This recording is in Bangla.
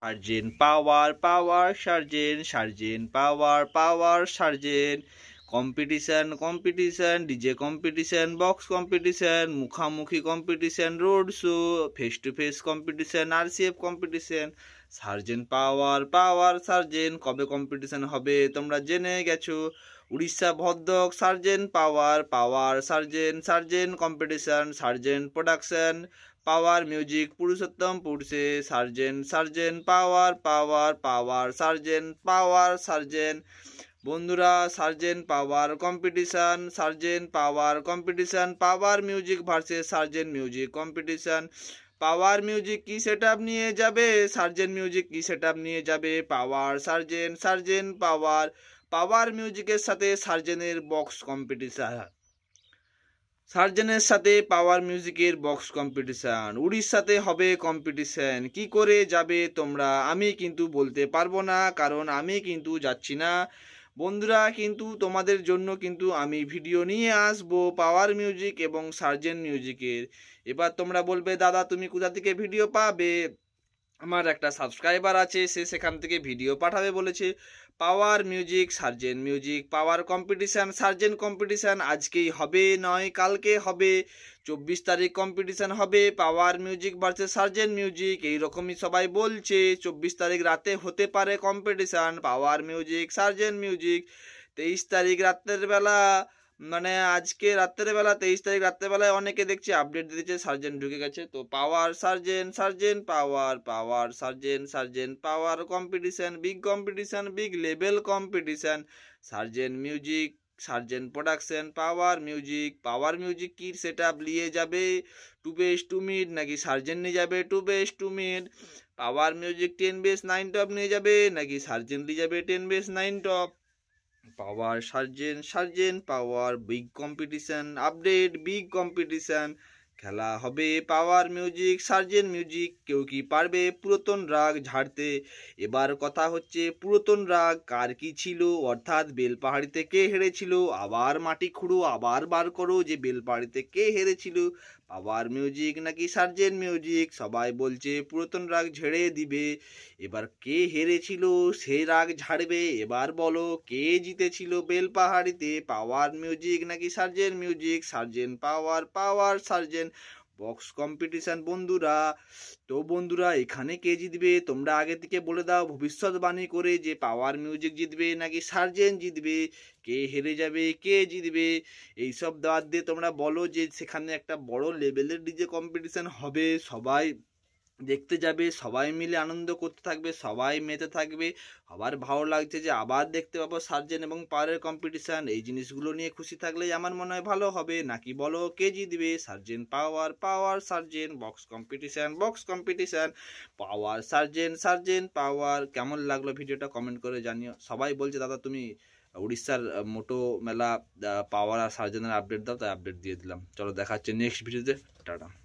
সার্জেন পাওয়ার পাওয়ার সার্জেন সার্জেন পাওয়ার পাওয়ার সার্জেন competition competition DJ competition box competition মুখামুখি competition road show face to face competition RCF competition সার্জেন পাওয়ার পাওয়ার সার্জেন কবে কম্পিটিশন হবে তোমরা জেনে গেছো উড়িষ্যা ভদ্রক সার্জেন পাওয়ার পাওয়ার সার্জেন সার্জেন কম্পিটিশন সার্জেন প্রোডাকশন পাওয়ার মিউজিক পুরুষোত্তমপুরে সার্জেন সার্জেন পাওয়ার পাওয়ার পাওয়ার সার্জেন পাওয়ার সার্জেন বন্ধুরা সার্জেন পাওয়ার কম্পিটিশন সার্জেন power competition power music versus সার্জেন মিউজিক কম্পিটিশন পাওয়ার মিউজিক কি সেটআপ নিয়ে যাবে সার্জেন মিউজিক কি সেটআপ নিয়ে যাবে পাওয়ার সার্জেন সার্জেন পাওয়ার পাওয়ার মিউজিকের সাথে সার্জেনের বক্স কম্পিটিশন সার্জেনের সাথে পাওয়ার মিউজিকের বক্স কম্পিটিশন উড়িষ্যাতে হবে কম্পিটিশন কি করে যাবে তোমরা আমি কিন্তু বলতে পারবো না কারণ আমি কিন্তু যাচ্ছি না বন্ধুরা কিন্তু তোমাদের জন্য কিন্তু আমি ভিডিও নিয়ে আসবো পাওয়ার মিউজিক এবং সার্জেন মিউজিকের এবার তোমরা বলবে দাদা তুমি কোথা থেকে ভিডিও পাবে আমার একটা সাবস্ক্রাইবার আছে সে সেখান থেকে ভিডিও পাঠাবে বলেছে পাওয়ার মিউজিক সার্জেন মিউজিক পাওয়ার কম্পিটিশান সার্জেন কম্পিটিশান আজকেই হবে নয় কালকে হবে 24 তারিখ কম্পিটিশান হবে পাওয়ার মিউজিক ভার্সেস সার্জেন মিউজিক এইরকমই সবাই বলছে 24 তারিখ রাতে হতে পারে কম্পিটিশান পাওয়ার মিউজিক সার্জেন মিউজিক 23 তারিখ রাতের বেলা মানে আজকে রাত্রেবেলা 23 তারিখ রাত্রেবেলায় অনেকে দেখছি আপডেট দিয়েছে সার্জেন ঢুকে গেছে তো পাওয়ার সার্জেন সার্জেন পাওয়ার পাওয়ার সার্জেন সার্জেন power competition big level competition সার্জেন মিউজিক সার্জেন প্রোডাকশন পাওয়ার মিউজিক কি সেটআপ নিয়ে যাবে 2 মিড নাকি সার্জেন নিয়ে যাবে 2 mid power music 10 bass 9 top নিয়ে যাবে নাকি সার্জেন নিয়ে যাবে 10 বেস 9 টপ পাওয়ার সার্জেন power big competition update big competition খেলা হবে পাওয়ার মিউজিক সার্জেন মিউজিক কেউ কি পারবে পুরাতন রাগ ঝাড়তে এবার কথা হচ্ছে পুরাতন রাগ কার কি ছিল অর্থাৎ বেলপাহাড়িতে কে হেরেছিল আবার মাটি খুঁড়ো আবার বার করো যে বেলপাহাড়িতে কে হেরেছিল পাওয়ার মিউজিক নাকি সার্জেন মিউজিক সবাই বলছে পুরাতন রাগ ঝেড়ে দিবে এবার কে হেরেছিল সে রাগ ঝাড়বে এবার বলো কে জিতেছিল বেলপাহাড়িতে পাওয়ার মিউজিক নাকি surgeon music surgeon power surgeon box competition বন্ধুরা এখানে কে জিতবে তোমরা আগে থেকে বলে দাও ভবিষ্যৎবাণী করে যে পাওয়ার মিউজিক জিতবে নাকি সার্জেন জিতবে কে হেরে যাবে কে জিতবে এইসব দাওয়াত দিয়ে তোমরা বলো যে সেখানে একটা বড় লেভেলের ডিজে কম্পিটিশন হবে সবাই দেখতে যাবে সবাই মিলে আনন্দ করতে থাকবে সবাই মেতে থাকবে আবার ভালো লাগছে যে আবার দেখতে পাবো সার্জেন এবং পাওয়ারের কম্পিটিশান এই জিনিসগুলো নিয়ে খুশি থাকলেই আমার মনে হয় ভালো হবে নাকি বলো কে জিতবে surgeon power surgeon box competition পাওয়ার সার্জেন পাওয়ার কেমন লাগলো ভিডিওটা কমেন্ট করে জানিও সবাই বলছে দাদা তুমি উড়িষ্যার মোটো মেলা পাওয়ার আর সার্জেনের আপডেট দাও তাই আপডেট দিয়ে দিলাম চলো দেখা হচ্ছে নেক্সট ভিডিওতে টাটা